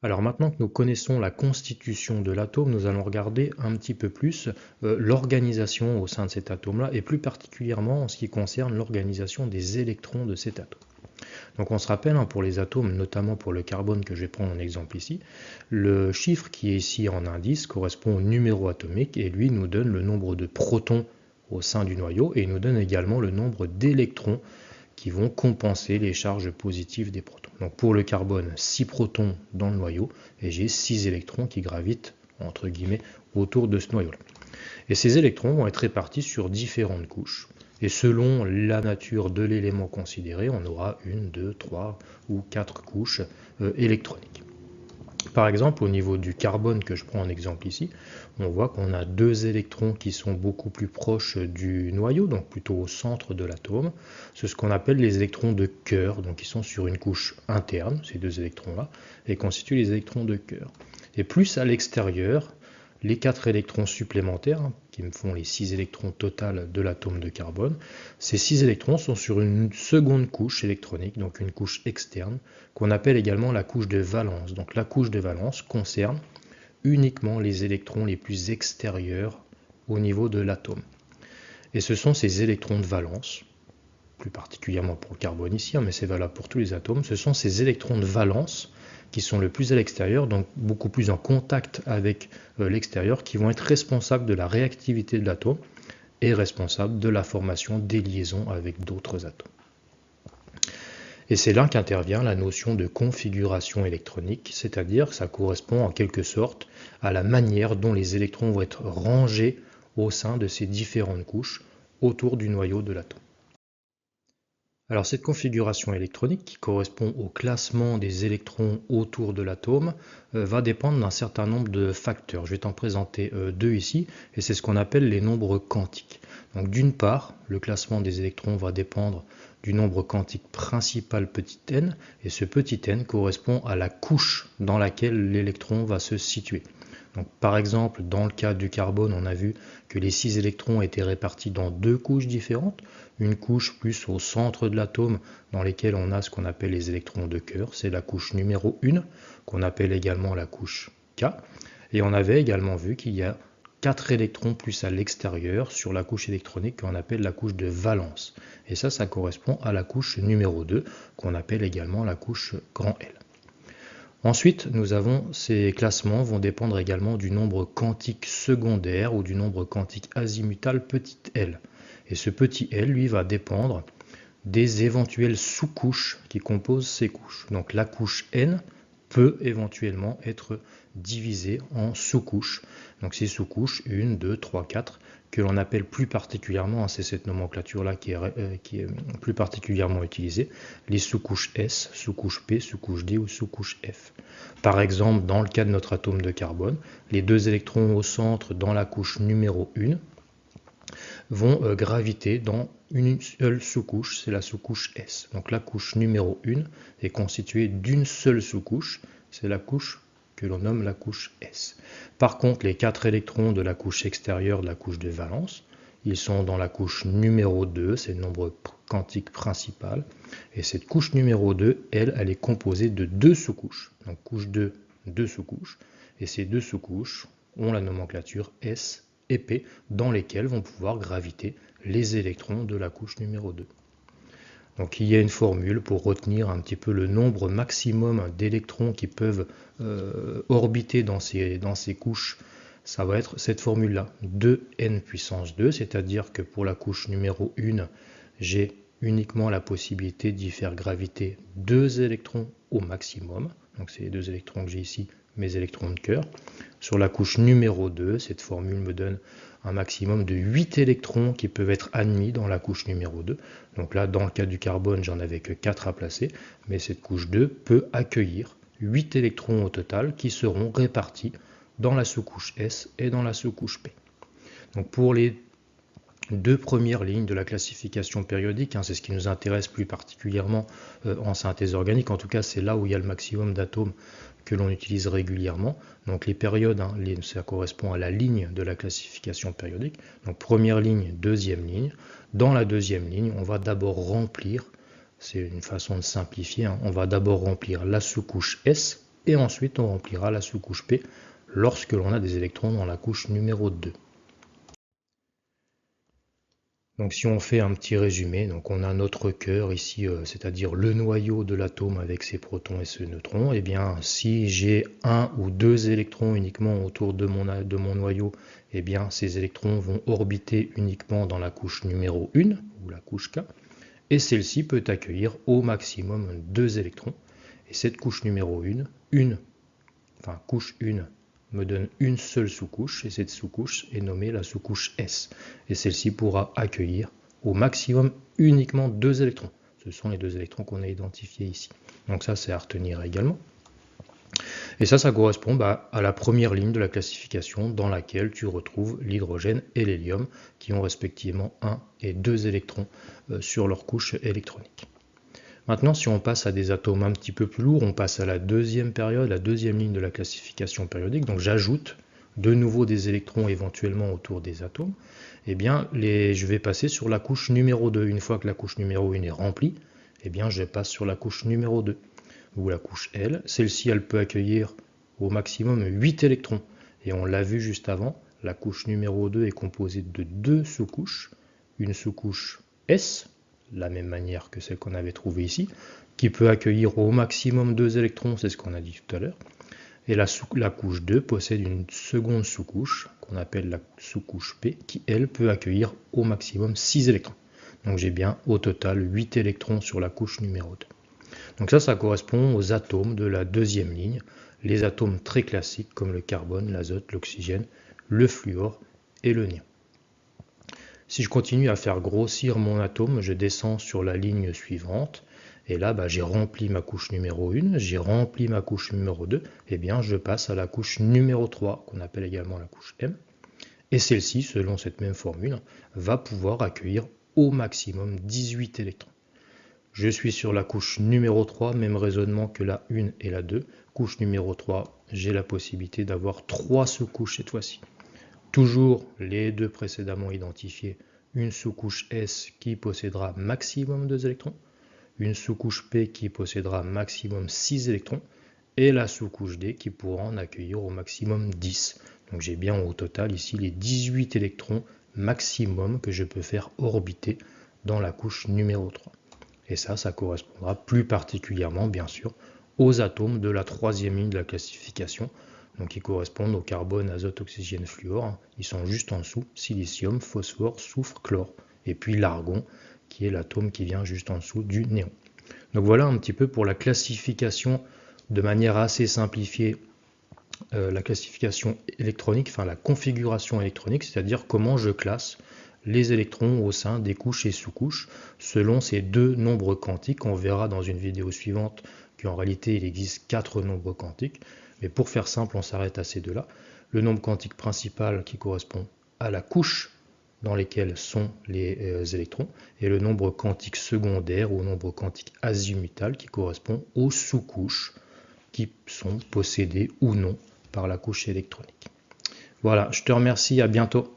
Alors maintenant que nous connaissons la constitution de l'atome, nous allons regarder un petit peu plus l'organisation au sein de cet atome-là, et plus particulièrement en ce qui concerne l'organisation des électrons de cet atome. Donc on se rappelle, pour les atomes, notamment pour le carbone que je vais prendre en exemple ici, le chiffre qui est ici en indice correspond au numéro atomique, et lui nous donne le nombre de protons au sein du noyau, et il nous donne également le nombre d'électrons qui vont compenser les charges positives des protons. Donc pour le carbone, 6 protons dans le noyau, et j'ai 6 électrons qui gravitent, entre guillemets, autour de ce noyau-là. Et ces électrons vont être répartis sur différentes couches, et selon la nature de l'élément considéré, on aura 1, 2, 3 ou 4 couches électroniques. Par exemple, au niveau du carbone que je prends en exemple ici, on voit qu'on a 2 électrons qui sont beaucoup plus proches du noyau, donc plutôt au centre de l'atome. C'est ce qu'on appelle les électrons de cœur, donc ils sont sur une couche interne, ces 2 électrons-là, et constituent les électrons de cœur. Et plus à l'extérieur, les 4 électrons supplémentaires, qui me font les 6 électrons totaux de l'atome de carbone, ces 6 électrons sont sur une seconde couche électronique, donc une couche externe, qu'on appelle également la couche de valence. Donc la couche de valence concerne uniquement les électrons les plus extérieurs au niveau de l'atome. Et ce sont ces électrons de valence, plus particulièrement pour le carbone ici, mais c'est valable pour tous les atomes, ce sont ces électrons de valence qui sont le plus à l'extérieur, donc beaucoup plus en contact avec l'extérieur, qui vont être responsables de la réactivité de l'atome et responsables de la formation des liaisons avec d'autres atomes. Et c'est là qu'intervient la notion de configuration électronique, c'est-à-dire que ça correspond en quelque sorte à la manière dont les électrons vont être rangés au sein de ces différentes couches autour du noyau de l'atome. Alors cette configuration électronique, qui correspond au classement des électrons autour de l'atome, va dépendre d'un certain nombre de facteurs. Je vais t'en présenter 2 ici, et c'est ce qu'on appelle les nombres quantiques. Donc d'une part, le classement des électrons va dépendre du nombre quantique principal petit n, et ce petit n correspond à la couche dans laquelle l'électron va se situer. Donc, par exemple, dans le cas du carbone, on a vu que les 6 électrons étaient répartis dans 2 couches différentes. Une couche plus au centre de l'atome, dans lesquelles on a ce qu'on appelle les électrons de cœur, c'est la couche numéro 1, qu'on appelle également la couche K. Et on avait également vu qu'il y a 4 électrons plus à l'extérieur sur la couche électronique qu'on appelle la couche de valence. Et ça correspond à la couche numéro 2, qu'on appelle également la couche grand L. Ensuite, nous avons ces classements vont dépendre également du nombre quantique secondaire ou du nombre quantique azimutal petit l. Et ce petit l, lui, va dépendre des éventuelles sous-couches qui composent ces couches. Donc la couche n peut éventuellement être divisée en sous-couches. Donc ces sous-couches, 1, 2, 3, 4, que l'on appelle plus particulièrement, c'est cette nomenclature-là qui est plus particulièrement utilisée, les sous-couches S, sous-couche P, sous-couche D ou sous-couche F. Par exemple, dans le cas de notre atome de carbone, les 2 électrons au centre dans la couche numéro 1 vont graviter dans une seule sous-couche, c'est la sous-couche S. Donc la couche numéro 1 est constituée d'une seule sous-couche, c'est la couche que l'on nomme la couche S. Par contre, les 4 électrons de la couche extérieure de la couche de valence, ils sont dans la couche numéro 2, c'est le nombre quantique principal, et cette couche numéro 2, elle est composée de 2 sous-couches. Donc couche 2, 2 sous-couches, et ces 2 sous-couches ont la nomenclature S et P, dans lesquelles vont pouvoir graviter les électrons de la couche numéro 2. Donc il y a une formule pour retenir un petit peu le nombre maximum d'électrons qui peuvent orbiter dans ces couches. Ça va être cette formule-là, 2n puissance 2, c'est-à-dire que pour la couche numéro 1, j'ai uniquement la possibilité d'y faire graviter 2 électrons au maximum. Donc c'est les 2 électrons que j'ai ici, mes électrons de cœur. Sur la couche numéro 2, cette formule me donne un maximum de 8 électrons qui peuvent être admis dans la couche numéro 2. Donc là, dans le cas du carbone, j'en avais que 4 à placer, mais cette couche 2 peut accueillir 8 électrons au total qui seront répartis dans la sous-couche S et dans la sous-couche P. Donc pour les 2 premières lignes de la classification périodique, c'est ce qui nous intéresse plus particulièrement en synthèse organique, en tout cas c'est là où il y a le maximum d'atomes que l'on utilise régulièrement. Donc les périodes, ça correspond à la ligne de la classification périodique. Donc première ligne, deuxième ligne. Dans la deuxième ligne, on va d'abord remplir, c'est une façon de simplifier, on va d'abord remplir la sous-couche S et ensuite on remplira la sous-couche P lorsque l'on a des électrons dans la couche numéro 2. Donc si on fait un petit résumé, donc on a notre cœur ici, c'est-à-dire le noyau de l'atome avec ses protons et ses neutrons, et bien si j'ai un ou deux électrons uniquement autour de mon noyau, et bien ces électrons vont orbiter uniquement dans la couche numéro 1, ou la couche K, et celle-ci peut accueillir au maximum 2 électrons. Et cette couche numéro 1, couche 1, me donne une seule sous-couche, et cette sous-couche est nommée la sous-couche S. Et celle-ci pourra accueillir au maximum uniquement 2 électrons. Ce sont les 2 électrons qu'on a identifiés ici. Donc ça, c'est à retenir également. Et ça correspond à la première ligne de la classification dans laquelle tu retrouves l'hydrogène et l'hélium qui ont respectivement 1 et 2 électrons sur leur couche électronique. Maintenant, si on passe à des atomes un petit peu plus lourds, on passe à la deuxième période, la deuxième ligne de la classification périodique. Donc j'ajoute de nouveau des électrons éventuellement autour des atomes. Eh bien, je vais passer sur la couche numéro 2. Une fois que la couche numéro 1 est remplie, eh bien, je passe sur la couche numéro 2, ou la couche L. Celle-ci, elle peut accueillir au maximum 8 électrons. Et on l'a vu juste avant, la couche numéro 2 est composée de 2 sous-couches. Une sous-couche S, la même manière que celle qu'on avait trouvée ici, qui peut accueillir au maximum 2 électrons, c'est ce qu'on a dit tout à l'heure. Et la couche 2 possède une seconde sous-couche, qu'on appelle la sous-couche P, qui elle peut accueillir au maximum 6 électrons. Donc j'ai bien au total 8 électrons sur la couche numéro 2. Donc ça correspond aux atomes de la deuxième ligne, les atomes très classiques comme le carbone, l'azote, l'oxygène, le fluor et le néon. Si je continue à faire grossir mon atome, je descends sur la ligne suivante, et là j'ai rempli ma couche numéro 1, j'ai rempli ma couche numéro 2, et bien je passe à la couche numéro 3, qu'on appelle également la couche M, et celle-ci, selon cette même formule, va pouvoir accueillir au maximum 18 électrons. Je suis sur la couche numéro 3, même raisonnement que la 1 et la 2. Couche numéro 3, j'ai la possibilité d'avoir 3 sous-couches cette fois-ci. Toujours les deux précédemment identifiés, une sous-couche S qui possédera maximum 2 électrons, une sous-couche P qui possédera maximum 6 électrons, et la sous-couche D qui pourra en accueillir au maximum 10. Donc j'ai bien au total ici les 18 électrons maximum que je peux faire orbiter dans la couche numéro 3. Et ça correspondra plus particulièrement, bien sûr, aux atomes de la troisième ligne de la classification, donc qui correspondent au carbone, azote, oxygène, fluor. Ils sont juste en dessous, silicium, phosphore, soufre, chlore. Et puis l'argon, qui est l'atome qui vient juste en dessous du néon. Donc voilà un petit peu pour la classification de manière assez simplifiée, la classification électronique, enfin la configuration électronique, c'est-à-dire comment je classe les électrons au sein des couches et sous-couches selon ces deux nombres quantiques. On verra dans une vidéo suivante qu'en réalité il existe 4 nombres quantiques, mais pour faire simple on s'arrête à ces deux-là. Le nombre quantique principal qui correspond à la couche dans lesquelles sont les électrons, et le nombre quantique secondaire ou nombre quantique azimutal qui correspond aux sous-couches qui sont possédées ou non par la couche électronique. Voilà, je te remercie, à bientôt.